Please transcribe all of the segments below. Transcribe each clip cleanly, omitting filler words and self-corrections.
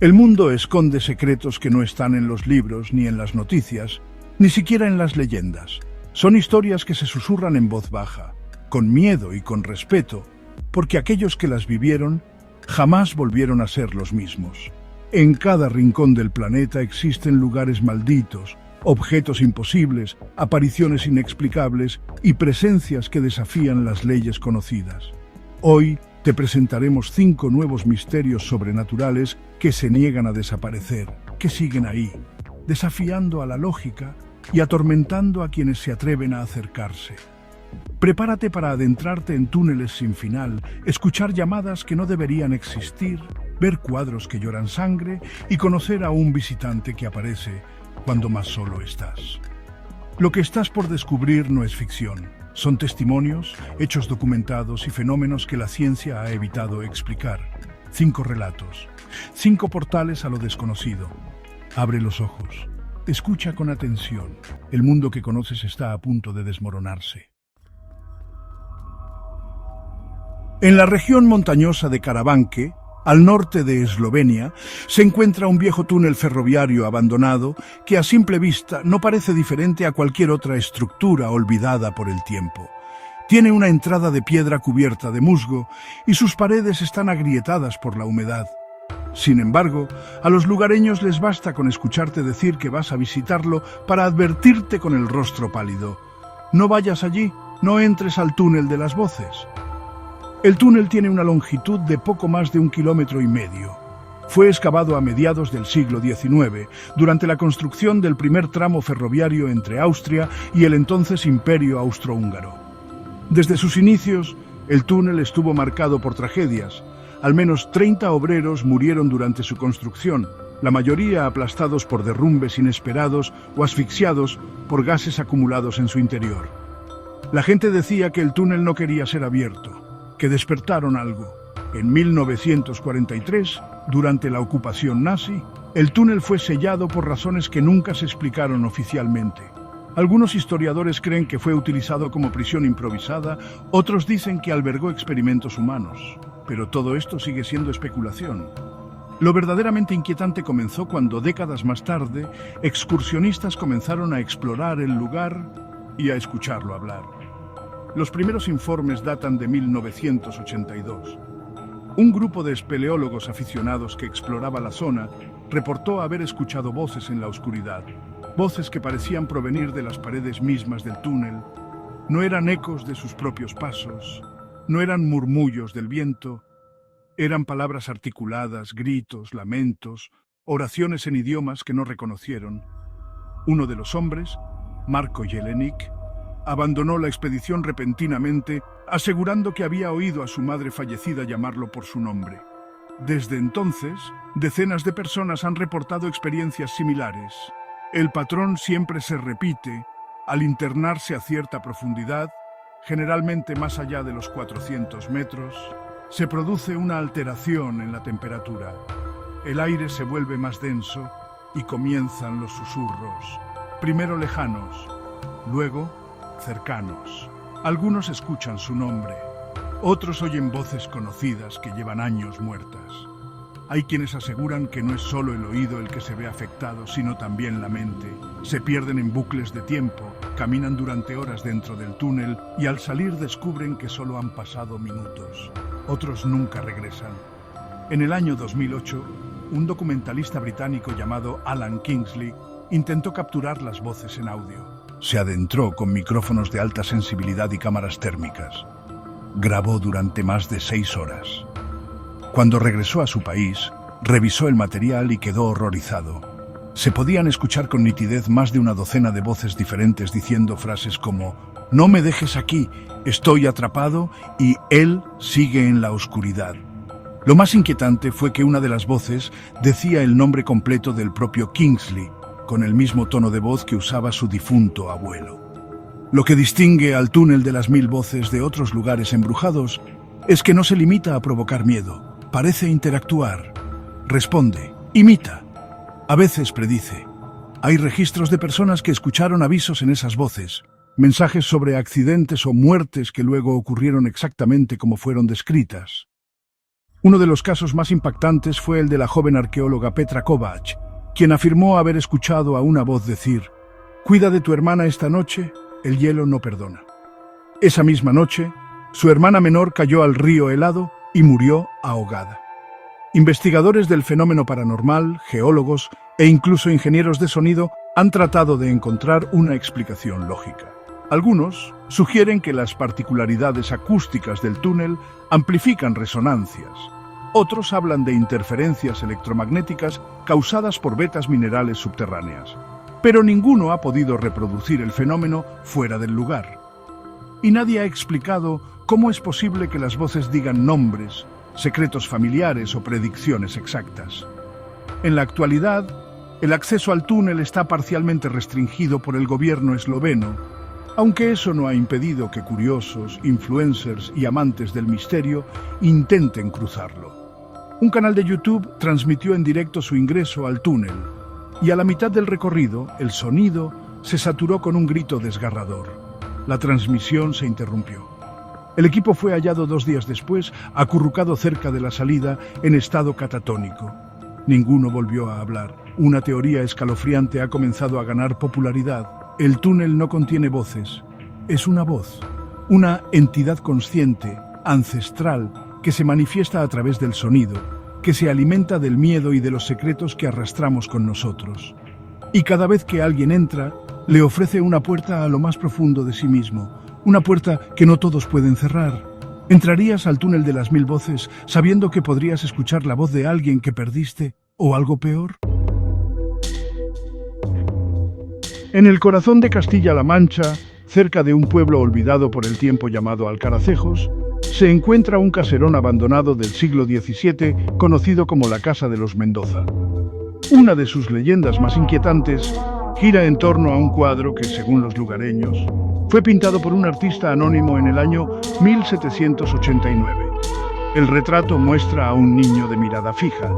El mundo esconde secretos que no están en los libros ni en las noticias, ni siquiera en las leyendas. Son historias que se susurran en voz baja, con miedo y con respeto, porque aquellos que las vivieron jamás volvieron a ser los mismos. En cada rincón del planeta existen lugares malditos, objetos imposibles, apariciones inexplicables y presencias que desafían las leyes conocidas. Hoy te presentaremos 5 nuevos misterios sobrenaturales que se niegan a desaparecer, que siguen ahí, desafiando a la lógica y atormentando a quienes se atreven a acercarse. Prepárate para adentrarte en túneles sin final, escuchar llamadas que no deberían existir, ver cuadros que lloran sangre y conocer a un visitante que aparece cuando más solo estás. Lo que estás por descubrir no es ficción. Son testimonios, hechos documentados y fenómenos que la ciencia ha evitado explicar. 5 relatos, 5 portales a lo desconocido. Abre los ojos. Escucha con atención. El mundo que conoces está a punto de desmoronarse. En la región montañosa de Karavanke, al norte de Eslovenia, se encuentra un viejo túnel ferroviario abandonado que a simple vista no parece diferente a cualquier otra estructura olvidada por el tiempo. Tiene una entrada de piedra cubierta de musgo y sus paredes están agrietadas por la humedad. Sin embargo, a los lugareños les basta con escucharte decir que vas a visitarlo para advertirte con el rostro pálido. No vayas allí, no entres al túnel de las voces. El túnel tiene una longitud de poco más de 1,5 kilómetros. Fue excavado a mediados del siglo XIX, durante la construcción del primer tramo ferroviario entre Austria y el entonces Imperio Austrohúngaro. Desde sus inicios, el túnel estuvo marcado por tragedias. Al menos 30 obreros murieron durante su construcción, la mayoría aplastados por derrumbes inesperados o asfixiados por gases acumulados en su interior. La gente decía que el túnel no quería ser abierto, que despertaron algo. En 1943, durante la ocupación nazi, el túnel fue sellado por razones que nunca se explicaron oficialmente. Algunos historiadores creen que fue utilizado como prisión improvisada, otros dicen que albergó experimentos humanos. Pero todo esto sigue siendo especulación. Lo verdaderamente inquietante comenzó cuando, décadas más tarde, excursionistas comenzaron a explorar el lugar y a escucharlo hablar. Los primeros informes datan de 1982. Un grupo de espeleólogos aficionados que exploraba la zona reportó haber escuchado voces en la oscuridad, voces que parecían provenir de las paredes mismas del túnel. No eran ecos de sus propios pasos, no eran murmullos del viento, eran palabras articuladas, gritos, lamentos, oraciones en idiomas que no reconocieron. Uno de los hombres, Marko Jelenik, abandonó la expedición repentinamente, asegurando que había oído a su madre fallecida llamarlo por su nombre. Desde entonces, decenas de personas han reportado experiencias similares. El patrón siempre se repite al internarse a cierta profundidad, generalmente más allá de los 400 metros, se produce una alteración en la temperatura. El aire se vuelve más denso y comienzan los susurros, primero lejanos, luego cercanos. Algunos escuchan su nombre, otros oyen voces conocidas que llevan años muertas. Hay quienes aseguran que no es solo el oído el que se ve afectado, sino también la mente. Se pierden en bucles de tiempo, caminan durante horas dentro del túnel y al salir descubren que solo han pasado minutos. Otros nunca regresan. En el año 2008, un documentalista británico llamado Alan Kingsley intentó capturar las voces en audio. Se adentró con micrófonos de alta sensibilidad y cámaras térmicas. Grabó durante más de 6 horas. Cuando regresó a su país, revisó el material y quedó horrorizado. Se podían escuchar con nitidez más de una docena de voces diferentes diciendo frases como «No me dejes aquí, estoy atrapado» y «Él sigue en la oscuridad». Lo más inquietante fue que una de las voces decía el nombre completo del propio Kingsley, con el mismo tono de voz que usaba su difunto abuelo. Lo que distingue al túnel de las 1000 voces de otros lugares embrujados es que no se limita a provocar miedo, parece interactuar, responde, imita, a veces predice. Hay registros de personas que escucharon avisos en esas voces, mensajes sobre accidentes o muertes que luego ocurrieron exactamente como fueron descritas. Uno de los casos más impactantes fue el de la joven arqueóloga Petra Kovács, quien afirmó haber escuchado a una voz decir: «Cuida de tu hermana esta noche, el hielo no perdona». Esa misma noche, su hermana menor cayó al río helado y murió ahogada. Investigadores del fenómeno paranormal, geólogos e incluso ingenieros de sonido han tratado de encontrar una explicación lógica. Algunos sugieren que las particularidades acústicas del túnel amplifican resonancias. Otros hablan de interferencias electromagnéticas causadas por vetas minerales subterráneas. Pero ninguno ha podido reproducir el fenómeno fuera del lugar. Y nadie ha explicado cómo es posible que las voces digan nombres, secretos familiares o predicciones exactas. En la actualidad, el acceso al túnel está parcialmente restringido por el gobierno esloveno, aunque eso no ha impedido que curiosos, influencers y amantes del misterio intenten cruzarlo. Un canal de YouTube transmitió en directo su ingreso al túnel, y a la mitad del recorrido, el sonido se saturó con un grito desgarrador. La transmisión se interrumpió. El equipo fue hallado 2 días después, acurrucado cerca de la salida, en estado catatónico. Ninguno volvió a hablar. Una teoría escalofriante ha comenzado a ganar popularidad. El túnel no contiene voces. Es una voz, una entidad consciente, ancestral, que se manifiesta a través del sonido, que se alimenta del miedo y de los secretos que arrastramos con nosotros. Y cada vez que alguien entra, le ofrece una puerta a lo más profundo de sí mismo, una puerta que no todos pueden cerrar. ¿Entrarías al túnel de las 1000 voces sabiendo que podrías escuchar la voz de alguien que perdiste o algo peor? En el corazón de Castilla-La Mancha, cerca de un pueblo olvidado por el tiempo llamado Alcaracejos, se encuentra un caserón abandonado del siglo XVII conocido como la Casa de los Mendoza. Una de sus leyendas más inquietantes gira en torno a un cuadro que, según los lugareños, fue pintado por un artista anónimo en el año 1789. El retrato muestra a un niño de mirada fija,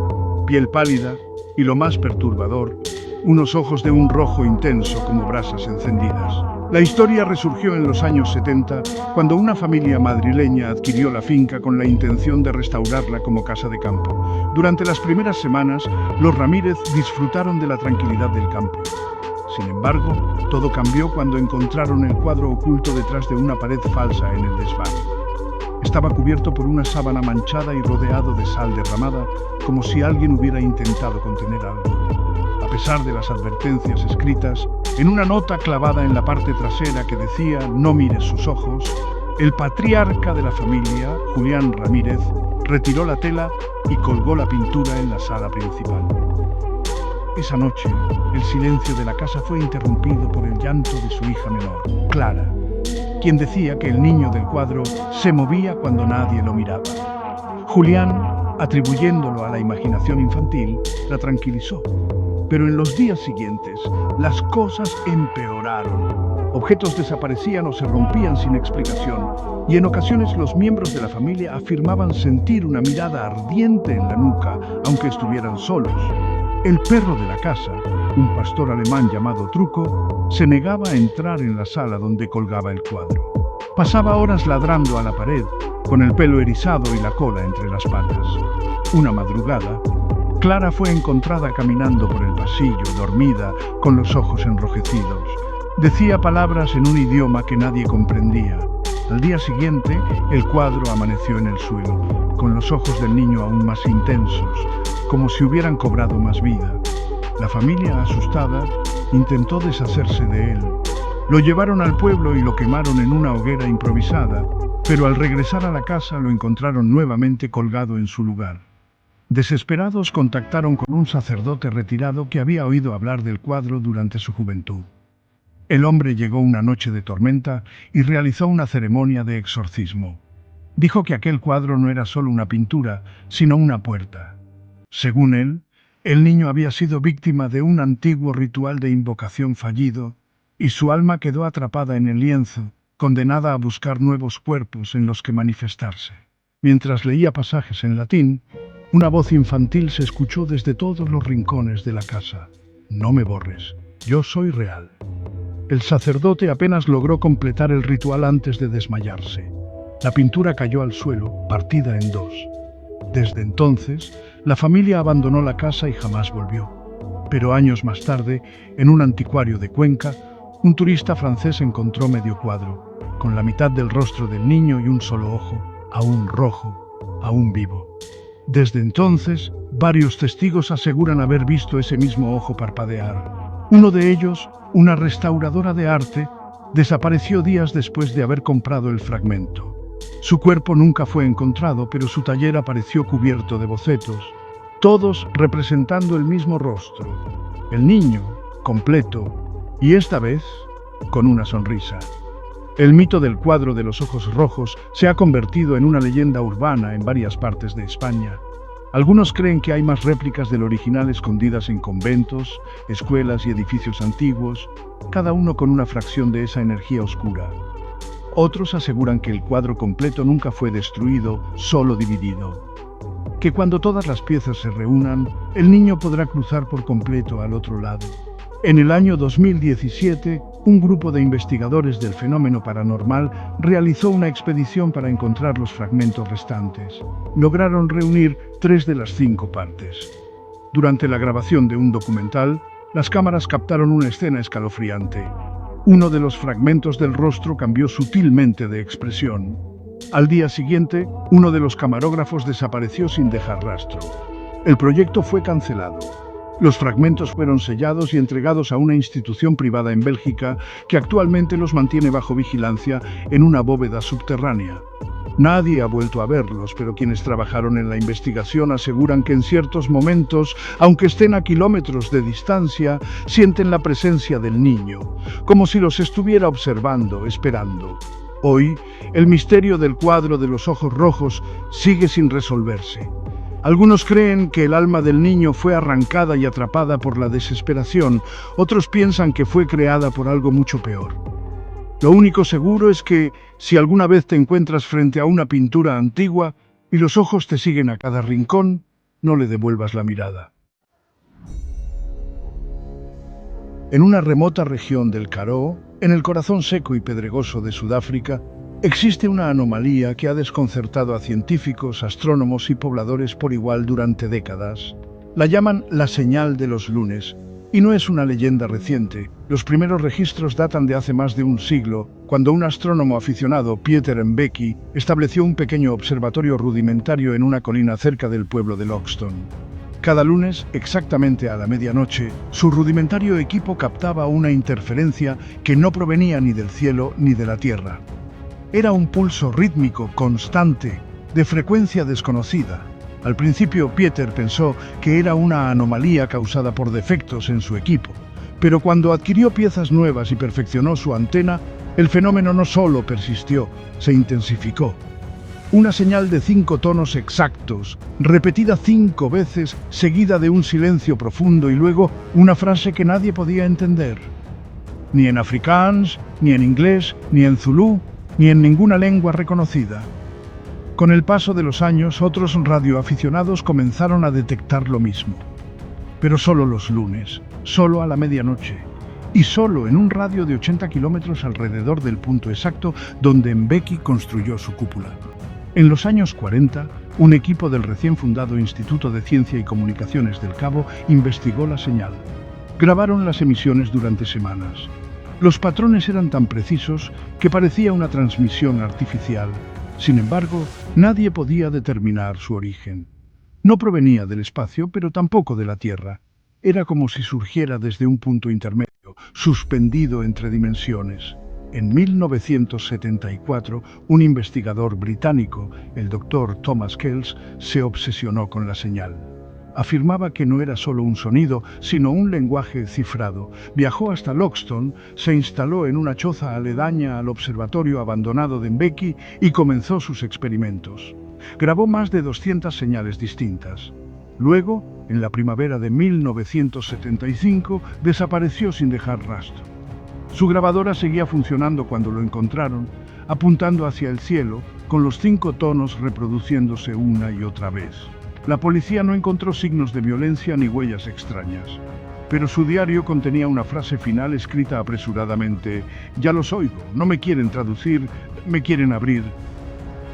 piel pálida y, lo más perturbador, unos ojos de un rojo intenso como brasas encendidas. La historia resurgió en los años 70, cuando una familia madrileña adquirió la finca con la intención de restaurarla como casa de campo. Durante las primeras semanas, los Ramírez disfrutaron de la tranquilidad del campo. Sin embargo, todo cambió cuando encontraron el cuadro oculto detrás de una pared falsa en el desván. Estaba cubierto por una sábana manchada y rodeado de sal derramada, como si alguien hubiera intentado contener algo. A pesar de las advertencias escritas, en una nota clavada en la parte trasera que decía «No mires sus ojos», el patriarca de la familia, Julián Ramírez, retiró la tela y colgó la pintura en la sala principal. Esa noche, el silencio de la casa fue interrumpido por el llanto de su hija menor, Clara, quien decía que el niño del cuadro se movía cuando nadie lo miraba. Julián, atribuyéndolo a la imaginación infantil, la tranquilizó. Pero en los días siguientes, las cosas empeoraron. Objetos desaparecían o se rompían sin explicación, y en ocasiones los miembros de la familia afirmaban sentir una mirada ardiente en la nuca, aunque estuvieran solos. El perro de la casa, un pastor alemán llamado Truco, se negaba a entrar en la sala donde colgaba el cuadro. Pasaba horas ladrando a la pared, con el pelo erizado y la cola entre las patas. Una madrugada, Clara fue encontrada caminando por el pasillo, dormida, con los ojos enrojecidos. Decía palabras en un idioma que nadie comprendía. Al día siguiente, el cuadro amaneció en el suelo, con los ojos del niño aún más intensos, como si hubieran cobrado más vida. La familia, asustada, intentó deshacerse de él. Lo llevaron al pueblo y lo quemaron en una hoguera improvisada, pero al regresar a la casa lo encontraron nuevamente colgado en su lugar. Desesperados, contactaron con un sacerdote retirado que había oído hablar del cuadro durante su juventud. El hombre llegó una noche de tormenta y realizó una ceremonia de exorcismo. Dijo que aquel cuadro no era solo una pintura, sino una puerta. Según él, el niño había sido víctima de un antiguo ritual de invocación fallido y su alma quedó atrapada en el lienzo, condenada a buscar nuevos cuerpos en los que manifestarse. Mientras leía pasajes en latín, una voz infantil se escuchó desde todos los rincones de la casa. «No me borres, yo soy real». El sacerdote apenas logró completar el ritual antes de desmayarse. La pintura cayó al suelo, partida en dos. Desde entonces, la familia abandonó la casa y jamás volvió. Pero años más tarde, en un anticuario de Cuenca, un turista francés encontró medio cuadro, con la mitad del rostro del niño y un solo ojo, aún rojo, aún vivo. Desde entonces, varios testigos aseguran haber visto ese mismo ojo parpadear. Uno de ellos, una restauradora de arte, desapareció días después de haber comprado el fragmento. Su cuerpo nunca fue encontrado, pero su taller apareció cubierto de bocetos, todos representando el mismo rostro, el niño, completo, y esta vez, con una sonrisa. El mito del cuadro de los ojos rojos se ha convertido en una leyenda urbana en varias partes de España. Algunos creen que hay más réplicas del original escondidas en conventos, escuelas y edificios antiguos, cada uno con una fracción de esa energía oscura. Otros aseguran que el cuadro completo nunca fue destruido, solo dividido. Que cuando todas las piezas se reúnan, el niño podrá cruzar por completo al otro lado. En el año 2017, un grupo de investigadores del fenómeno paranormal realizó una expedición para encontrar los fragmentos restantes. Lograron reunir 3 de las 5 partes. Durante la grabación de un documental, las cámaras captaron una escena escalofriante. Uno de los fragmentos del rostro cambió sutilmente de expresión. Al día siguiente, uno de los camarógrafos desapareció sin dejar rastro. El proyecto fue cancelado. Los fragmentos fueron sellados y entregados a una institución privada en Bélgica que actualmente los mantiene bajo vigilancia en una bóveda subterránea. Nadie ha vuelto a verlos, pero quienes trabajaron en la investigación aseguran que en ciertos momentos, aunque estén a kilómetros de distancia, sienten la presencia del niño, como si los estuviera observando, esperando. Hoy, el misterio del cuadro de los ojos rojos sigue sin resolverse. Algunos creen que el alma del niño fue arrancada y atrapada por la desesperación, otros piensan que fue creada por algo mucho peor. Lo único seguro es que, si alguna vez te encuentras frente a una pintura antigua y los ojos te siguen a cada rincón, no le devuelvas la mirada. En una remota región del Karoo, en el corazón seco y pedregoso de Sudáfrica, existe una anomalía que ha desconcertado a científicos, astrónomos y pobladores por igual durante décadas. La llaman la señal de los lunes, y no es una leyenda reciente. Los primeros registros datan de hace más de un siglo, cuando un astrónomo aficionado, Pieter Mbeki, estableció un pequeño observatorio rudimentario en una colina cerca del pueblo de Loxton. Cada lunes, exactamente a la medianoche, su rudimentario equipo captaba una interferencia que no provenía ni del cielo ni de la tierra. Era un pulso rítmico, constante, de frecuencia desconocida. Al principio, Pieter pensó que era una anomalía causada por defectos en su equipo, pero cuando adquirió piezas nuevas y perfeccionó su antena, el fenómeno no solo persistió, se intensificó. Una señal de 5 tonos exactos, repetida 5 veces, seguida de un silencio profundo y luego una frase que nadie podía entender. Ni en afrikáans, ni en inglés, ni en zulú, ni en ninguna lengua reconocida. Con el paso de los años, otros radioaficionados comenzaron a detectar lo mismo. Pero solo los lunes, solo a la medianoche, y solo en un radio de 80 kilómetros alrededor del punto exacto donde Mbeki construyó su cúpula. En los años 40, un equipo del recién fundado Instituto de Ciencia y Comunicaciones del Cabo investigó la señal. Grabaron las emisiones durante semanas. Los patrones eran tan precisos que parecía una transmisión artificial. Sin embargo, nadie podía determinar su origen. No provenía del espacio, pero tampoco de la Tierra. Era como si surgiera desde un punto intermedio, suspendido entre dimensiones. En 1974, un investigador británico, el Dr. Thomas Kells, se obsesionó con la señal. Afirmaba que no era solo un sonido, sino un lenguaje cifrado. Viajó hasta Loxton, se instaló en una choza aledaña al observatorio abandonado de Mbeki y comenzó sus experimentos. Grabó más de 200 señales distintas. Luego, en la primavera de 1975, desapareció sin dejar rastro. Su grabadora seguía funcionando cuando lo encontraron, apuntando hacia el cielo, con los 5 tonos reproduciéndose una y otra vez. La policía no encontró signos de violencia ni huellas extrañas, pero su diario contenía una frase final escrita apresuradamente: «Ya los oigo, no me quieren traducir, me quieren abrir».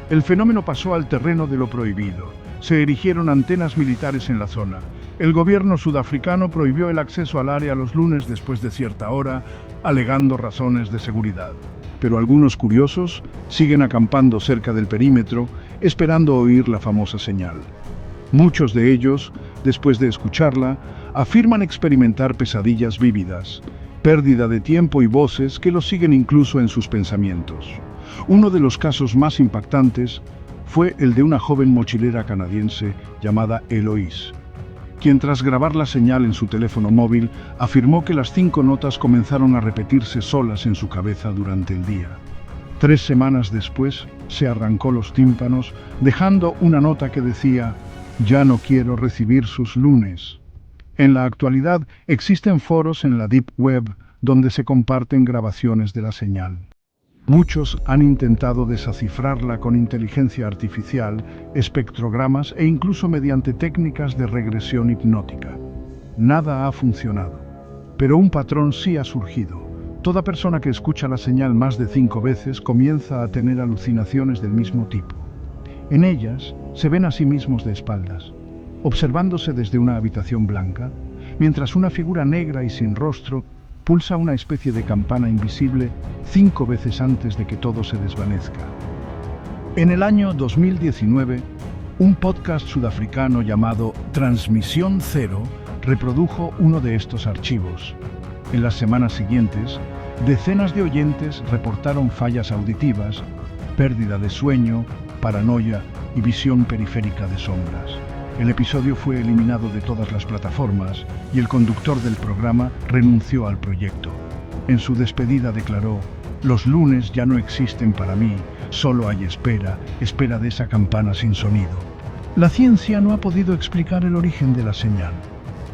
El fenómeno pasó al terreno de lo prohibido. se erigieron antenas militares en la zona. El gobierno sudafricano prohibió el acceso al área los lunes después de cierta hora, alegando razones de seguridad. Pero algunos curiosos siguen acampando cerca del perímetro, esperando oír la famosa señal. Muchos de ellos, después de escucharla, afirman experimentar pesadillas vívidas, pérdida de tiempo y voces que los siguen incluso en sus pensamientos. Uno de los casos más impactantes fue el de una joven mochilera canadiense llamada Eloise, quien tras grabar la señal en su teléfono móvil afirmó que las 5 notas comenzaron a repetirse solas en su cabeza durante el día. 3 semanas después se arrancó los tímpanos, dejando una nota que decía: «Ya no quiero recibir sus lunes». En la actualidad existen foros en la Deep Web donde se comparten grabaciones de la señal. Muchos han intentado descifrarla con inteligencia artificial, espectrogramas e incluso mediante técnicas de regresión hipnótica. Nada ha funcionado, pero un patrón sí ha surgido. Toda persona que escucha la señal más de 5 veces comienza a tener alucinaciones del mismo tipo. En ellas se ven a sí mismos de espaldas, observándose desde una habitación blanca, mientras una figura negra y sin rostro pulsa una especie de campana invisible 5 veces antes de que todo se desvanezca. En el año 2019, un podcast sudafricano llamado Transmisión Cero reprodujo uno de estos archivos. En las semanas siguientes, decenas de oyentes reportaron fallas auditivas, pérdida de sueño, paranoia y visión periférica de sombras. El episodio fue eliminado de todas las plataformas y el conductor del programa renunció al proyecto. En su despedida declaró: «Los lunes ya no existen para mí, solo hay espera de esa campana sin sonido». La ciencia no ha podido explicar el origen de la señal.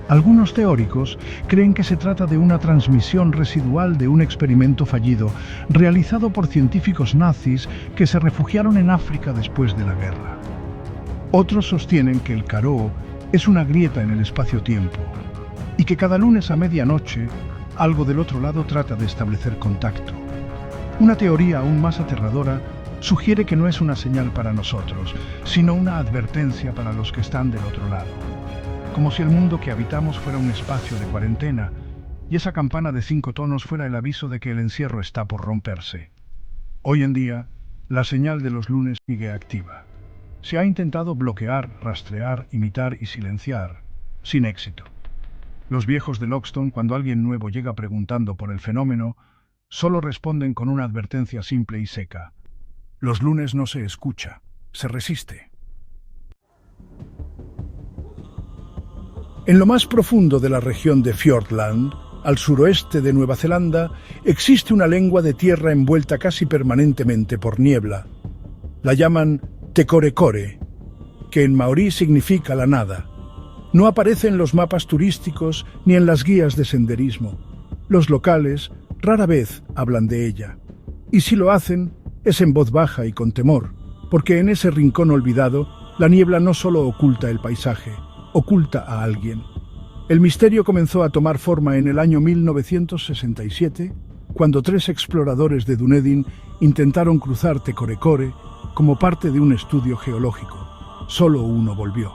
Algunos teóricos creen que se trata de una transmisión residual de un experimento fallido realizado por científicos nazis que se refugiaron en África después de la guerra. Otros sostienen que el Karoo es una grieta en el espacio-tiempo y que cada lunes a medianoche algo del otro lado trata de establecer contacto. Una teoría aún más aterradora sugiere que no es una señal para nosotros, sino una advertencia para los que están del otro lado. Como si el mundo que habitamos fuera un espacio de cuarentena y esa campana de 5 tonos fuera el aviso de que el encierro está por romperse. Hoy en día, la señal de los lunes sigue activa. Se ha intentado bloquear, rastrear, imitar y silenciar, sin éxito. Los viejos de Loxton, cuando alguien nuevo llega preguntando por el fenómeno, solo responden con una advertencia simple y seca: los lunes no se escucha, se resiste. En lo más profundo de la región de Fiordland, al suroeste de Nueva Zelanda, existe una lengua de tierra envuelta casi permanentemente por niebla. La llaman Te Kore Kore, que en maorí significa la nada. No aparece en los mapas turísticos ni en las guías de senderismo. Los locales rara vez hablan de ella. Y si lo hacen, es en voz baja y con temor, porque en ese rincón olvidado, la niebla no solo oculta el paisaje, oculta a alguien. El misterio comenzó a tomar forma en el año 1967, cuando 3 exploradores de Dunedin intentaron cruzar Te Kore Kore como parte de un estudio geológico. Solo uno volvió.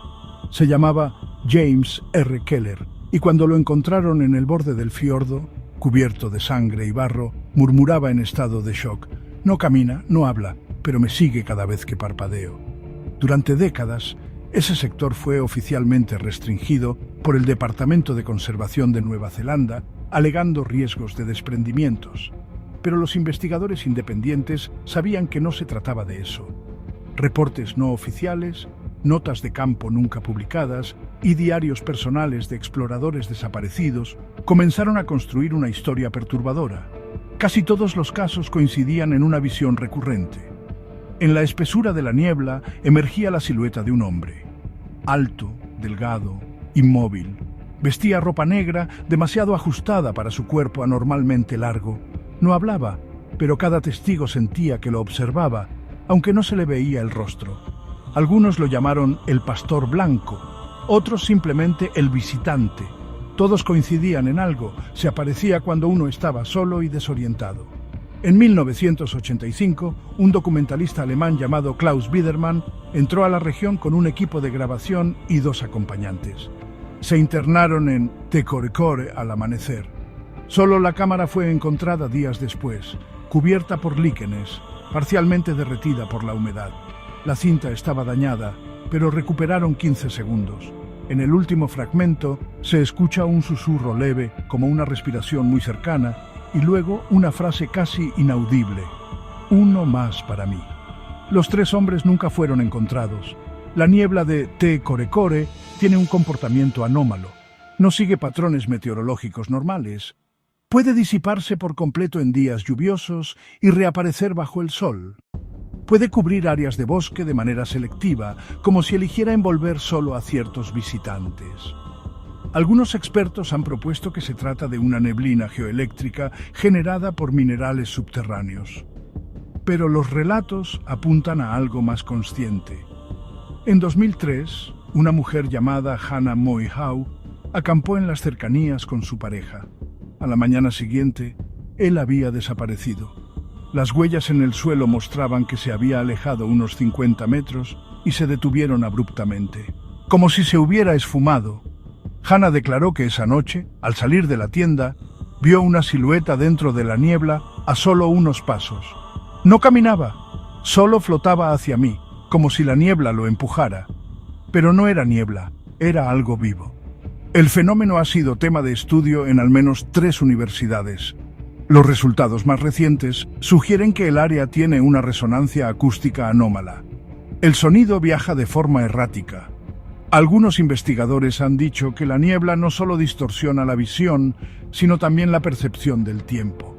Se llamaba James R. Keller, y cuando lo encontraron en el borde del fiordo, cubierto de sangre y barro, murmuraba en estado de shock: «No camina, no habla, pero me sigue cada vez que parpadeo». Durante décadas, ese sector fue oficialmente restringido por el Departamento de Conservación de Nueva Zelanda, alegando riesgos de desprendimientos. Pero los investigadores independientes sabían que no se trataba de eso. Reportes no oficiales, notas de campo nunca publicadas y diarios personales de exploradores desaparecidos comenzaron a construir una historia perturbadora. Casi todos los casos coincidían en una visión recurrente. En la espesura de la niebla emergía la silueta de un hombre. Alto, delgado, inmóvil. Vestía ropa negra demasiado ajustada para su cuerpo anormalmente largo. No hablaba, pero cada testigo sentía que lo observaba, aunque no se le veía el rostro. Algunos lo llamaron el pastor blanco, otros simplemente el visitante. Todos coincidían en algo: se aparecía cuando uno estaba solo y desorientado. En 1985, un documentalista alemán llamado Klaus Biedermann Entró a la región con un equipo de grabación y 2 acompañantes. Se internaron en Tecorecore al amanecer. Solo la cámara fue encontrada días después, cubierta por líquenes, parcialmente derretida por la humedad. La cinta estaba dañada, pero recuperaron 15 segundos. En el último fragmento se escucha un susurro leve, como una respiración muy cercana, y luego una frase casi inaudible: uno más para mí. Los 3 hombres nunca fueron encontrados. La niebla de Tecorecore tiene un comportamiento anómalo. No sigue patrones meteorológicos normales. Puede disiparse por completo en días lluviosos y reaparecer bajo el sol. Puede cubrir áreas de bosque de manera selectiva, como si eligiera envolver solo a ciertos visitantes. Algunos expertos han propuesto que se trata de una neblina geoeléctrica generada por minerales subterráneos. Pero los relatos apuntan a algo más consciente. En 2003, una mujer llamada Hannah Moihau acampó en las cercanías con su pareja. A la mañana siguiente, él había desaparecido. Las huellas en el suelo mostraban que se había alejado unos 50 metros y se detuvieron abruptamente, como si se hubiera esfumado. Hannah declaró que esa noche, al salir de la tienda, vio una silueta dentro de la niebla a solo unos pasos. No caminaba, solo flotaba hacia mí, como si la niebla lo empujara. Pero no era niebla, era algo vivo. El fenómeno ha sido tema de estudio en al menos 3 universidades. Los resultados más recientes sugieren que el área tiene una resonancia acústica anómala. El sonido viaja de forma errática. Algunos investigadores han dicho que la niebla no solo distorsiona la visión, sino también la percepción del tiempo.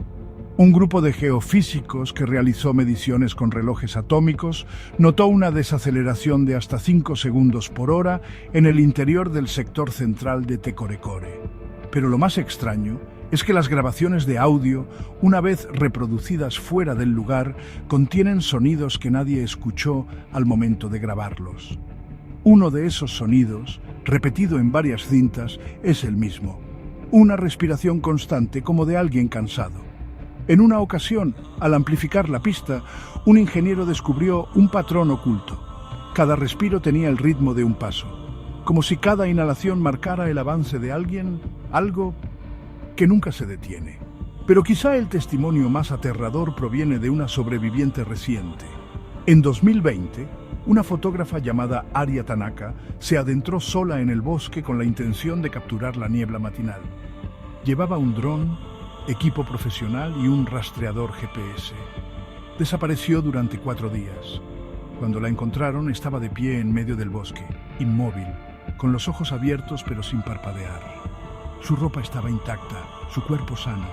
Un grupo de geofísicos que realizó mediciones con relojes atómicos notó una desaceleración de hasta 5 segundos por hora en el interior del sector central de Tecorecore. Pero lo más extraño es que las grabaciones de audio, una vez reproducidas fuera del lugar, contienen sonidos que nadie escuchó al momento de grabarlos. Uno de esos sonidos, repetido en varias cintas, es el mismo: una respiración constante como de alguien cansado. En una ocasión, al amplificar la pista, un ingeniero descubrió un patrón oculto. Cada respiro tenía el ritmo de un paso, como si cada inhalación marcara el avance de alguien, algo que nunca se detiene. Pero quizá el testimonio más aterrador proviene de una sobreviviente reciente. En 2020, una fotógrafa llamada Aria Tanaka se adentró sola en el bosque con la intención de capturar la niebla matinal. Llevaba un dron, equipo profesional y un rastreador GPS. Desapareció durante 4 días. Cuando la encontraron, estaba de pie en medio del bosque, inmóvil, con los ojos abiertos pero sin parpadear. Su ropa estaba intacta, su cuerpo sano,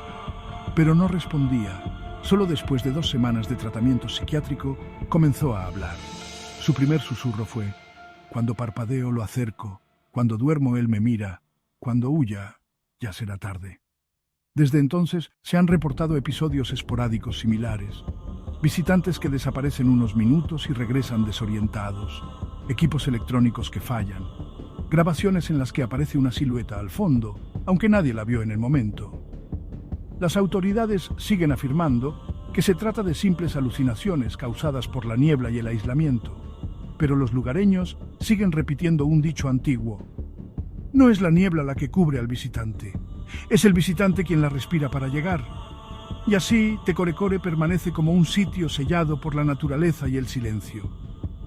pero no respondía. Solo después de 2 semanas de tratamiento psiquiátrico comenzó a hablar. Su primer susurro fue: cuando parpadeo lo acerco, cuando duermo él me mira, cuando huya ya será tarde. Desde entonces se han reportado episodios esporádicos similares. Visitantes que desaparecen unos minutos y regresan desorientados. Equipos electrónicos que fallan. Grabaciones en las que aparece una silueta al fondo, aunque nadie la vio en el momento. Las autoridades siguen afirmando que se trata de simples alucinaciones causadas por la niebla y el aislamiento. Pero los lugareños siguen repitiendo un dicho antiguo: no es la niebla la que cubre al visitante, es el visitante quien la respira para llegar. Y así, Tecorecore permanece como un sitio sellado por la naturaleza y el silencio.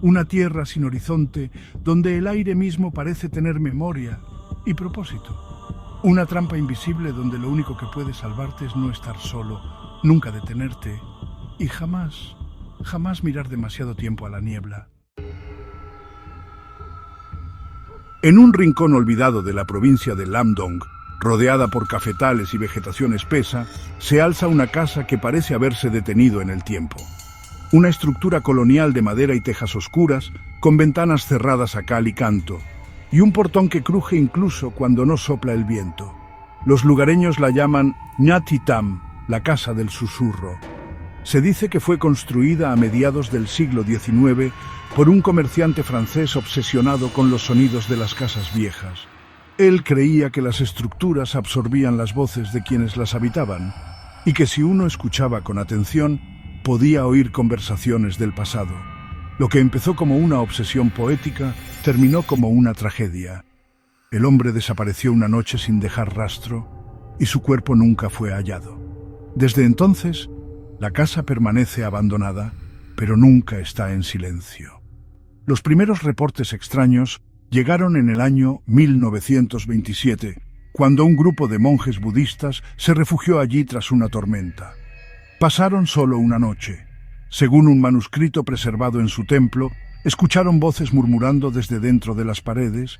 Una tierra sin horizonte, donde el aire mismo parece tener memoria y propósito. Una trampa invisible donde lo único que puede salvarte es no estar solo, nunca detenerte y jamás mirar demasiado tiempo a la niebla. En un rincón olvidado de la provincia de Lamdong, rodeada por cafetales y vegetación espesa, se alza una casa que parece haberse detenido en el tiempo. Una estructura colonial de madera y tejas oscuras, con ventanas cerradas a cal y canto, y un portón que cruje incluso cuando no sopla el viento. Los lugareños la llaman Ñatitam, la casa del susurro. Se dice que fue construida a mediados del siglo XIX por un comerciante francés obsesionado con los sonidos de las casas viejas. Él creía que las estructuras absorbían las voces de quienes las habitaban, y que si uno escuchaba con atención, podía oír conversaciones del pasado. Lo que empezó como una obsesión poética terminó como una tragedia. El hombre desapareció una noche sin dejar rastro y su cuerpo nunca fue hallado. Desde entonces, la casa permanece abandonada, pero nunca está en silencio. Los primeros reportes extraños llegaron en el año 1927, cuando un grupo de monjes budistas se refugió allí tras una tormenta. Pasaron solo una noche. Según un manuscrito preservado en su templo, escucharon voces murmurando desde dentro de las paredes,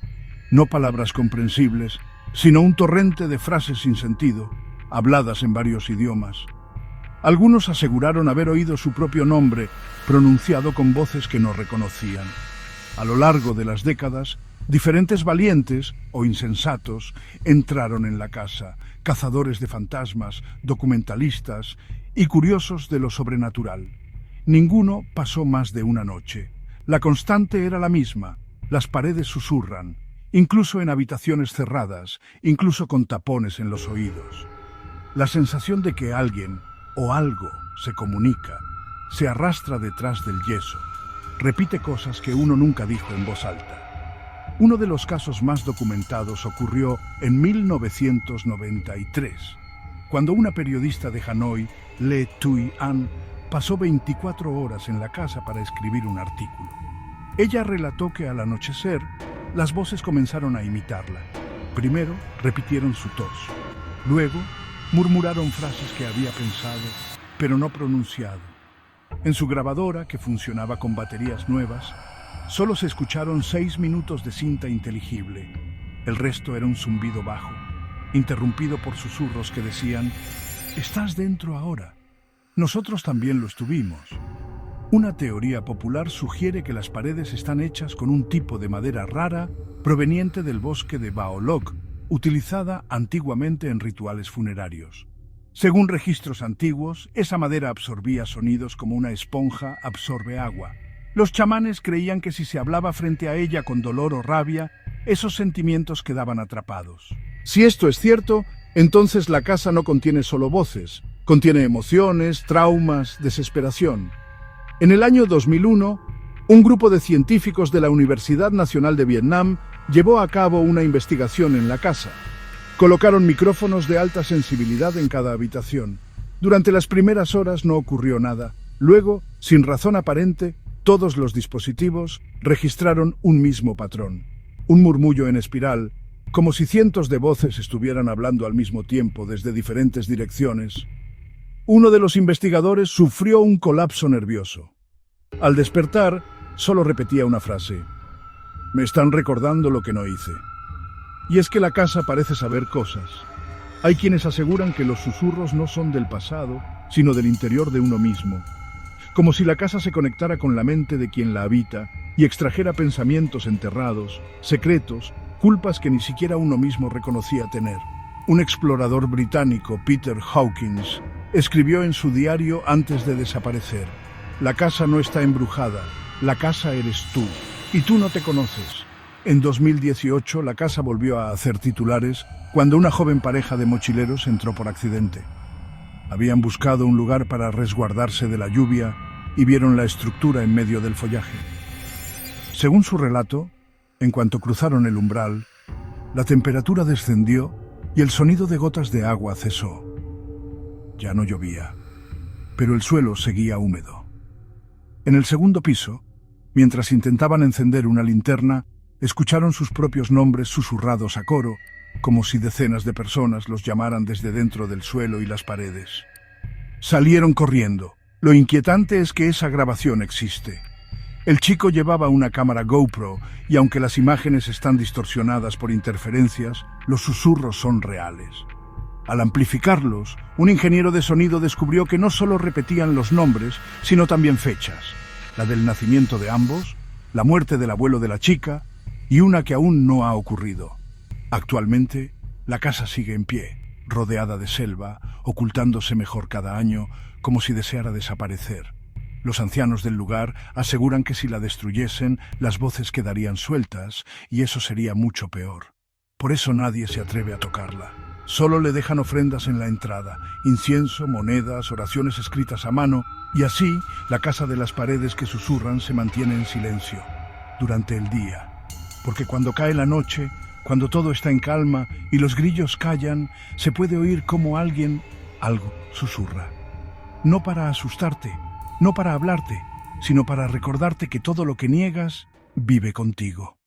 no palabras comprensibles, sino un torrente de frases sin sentido, habladas en varios idiomas. Algunos aseguraron haber oído su propio nombre, pronunciado con voces que no reconocían. A lo largo de las décadas, diferentes valientes o insensatos entraron en la casa, cazadores de fantasmas, documentalistas y curiosos de lo sobrenatural. Ninguno pasó más de una noche. La constante era la misma: las paredes susurran, incluso en habitaciones cerradas, incluso con tapones en los oídos. La sensación de que alguien o algo se comunica, se arrastra detrás del yeso, repite cosas que uno nunca dijo en voz alta. Uno de los casos más documentados ocurrió en 1993, cuando una periodista de Hanoi, Le Thuy Anh, pasó 24 horas en la casa para escribir un artículo. Ella relató que al anochecer, las voces comenzaron a imitarla. Primero, repitieron su tos. Luego, murmuraron frases que había pensado, pero no pronunciado. En su grabadora, que funcionaba con baterías nuevas, solo se escucharon 6 minutos de cinta inteligible. El resto era un zumbido bajo, interrumpido por susurros que decían: «Estás dentro ahora. Nosotros también lo estuvimos». Una teoría popular sugiere que las paredes están hechas con un tipo de madera rara proveniente del bosque de Baolok, utilizada antiguamente en rituales funerarios. Según registros antiguos, esa madera absorbía sonidos como una esponja absorbe agua. Los chamanes creían que si se hablaba frente a ella con dolor o rabia, esos sentimientos quedaban atrapados. Si esto es cierto, entonces la casa no contiene solo voces, contiene emociones, traumas, desesperación. En el año 2001, un grupo de científicos de la Universidad Nacional de Vietnam llevó a cabo una investigación en la casa. Colocaron micrófonos de alta sensibilidad en cada habitación. Durante las primeras horas no ocurrió nada. Luego, sin razón aparente, todos los dispositivos registraron un mismo patrón. Un murmullo en espiral, como si cientos de voces estuvieran hablando al mismo tiempo desde diferentes direcciones. Uno de los investigadores sufrió un colapso nervioso. Al despertar, solo repetía una frase: «Me están recordando lo que no hice». Y es que la casa parece saber cosas. Hay quienes aseguran que los susurros no son del pasado, sino del interior de uno mismo. Como si la casa se conectara con la mente de quien la habita y extrajera pensamientos enterrados, secretos, culpas que ni siquiera uno mismo reconocía tener. Un explorador británico, Peter Hawkins, escribió en su diario antes de desaparecer: «La casa no está embrujada, la casa eres tú, y tú no te conoces». En 2018, la casa volvió a hacer titulares cuando una joven pareja de mochileros entró por accidente. Habían buscado un lugar para resguardarse de la lluvia y vieron la estructura en medio del follaje. Según su relato, en cuanto cruzaron el umbral, la temperatura descendió y el sonido de gotas de agua cesó. Ya no llovía, pero el suelo seguía húmedo. En el segundo piso, mientras intentaban encender una linterna, escucharon sus propios nombres susurrados a coro, como si decenas de personas los llamaran desde dentro del suelo y las paredes. Salieron corriendo. Lo inquietante es que esa grabación existe. El chico llevaba una cámara GoPro y aunque las imágenes están distorsionadas por interferencias, los susurros son reales. Al amplificarlos, un ingeniero de sonido descubrió que no solo repetían los nombres, sino también fechas: la del nacimiento de ambos, la muerte del abuelo de la chica y una que aún no ha ocurrido. Actualmente, la casa sigue en pie, rodeada de selva, ocultándose mejor cada año, como si deseara desaparecer. Los ancianos del lugar aseguran que si la destruyesen, las voces quedarían sueltas y eso sería mucho peor. Por eso nadie se atreve a tocarla. Solo le dejan ofrendas en la entrada: incienso, monedas, oraciones escritas a mano Y así, la casa de las paredes que susurran se mantiene en silencio durante el día. Porque cuando cae la noche, cuando todo está en calma y los grillos callan, se puede oír como algo susurra. No para asustarte, no para hablarte, sino para recordarte que todo lo que niegas vive contigo.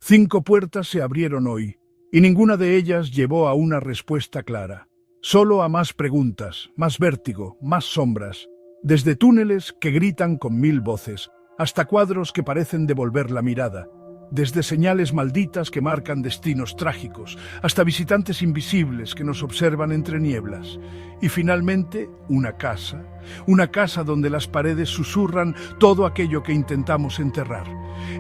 5 puertas se abrieron hoy, y ninguna de ellas llevó a una respuesta clara. Solo a más preguntas, más vértigo, más sombras, desde túneles que gritan con 1000 voces, hasta cuadros que parecen devolver la mirada, desde señales malditas que marcan destinos trágicos, hasta visitantes invisibles que nos observan entre nieblas. Y finalmente, una casa donde las paredes susurran todo aquello que intentamos enterrar.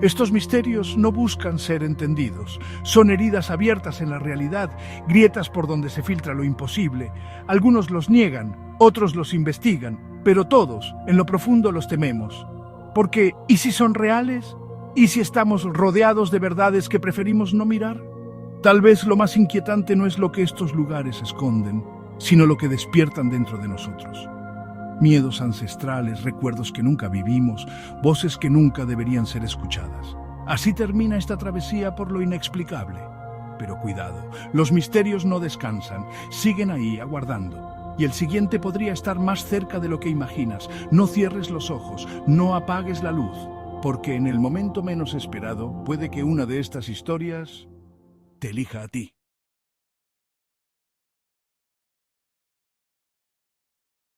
Estos misterios no buscan ser entendidos, son heridas abiertas en la realidad, grietas por donde se filtra lo imposible. Algunos los niegan, otros los investigan, pero todos, en lo profundo, los tememos. Porque, ¿y si son reales? ¿Y si estamos rodeados de verdades que preferimos no mirar? Tal vez lo más inquietante no es lo que estos lugares esconden, sino lo que despiertan dentro de nosotros. Miedos ancestrales, recuerdos que nunca vivimos, voces que nunca deberían ser escuchadas. Así termina esta travesía por lo inexplicable. Pero cuidado, los misterios no descansan, siguen ahí aguardando. Y el siguiente podría estar más cerca de lo que imaginas. No cierres los ojos, no apagues la luz, porque en el momento menos esperado puede que una de estas historias te elija a ti.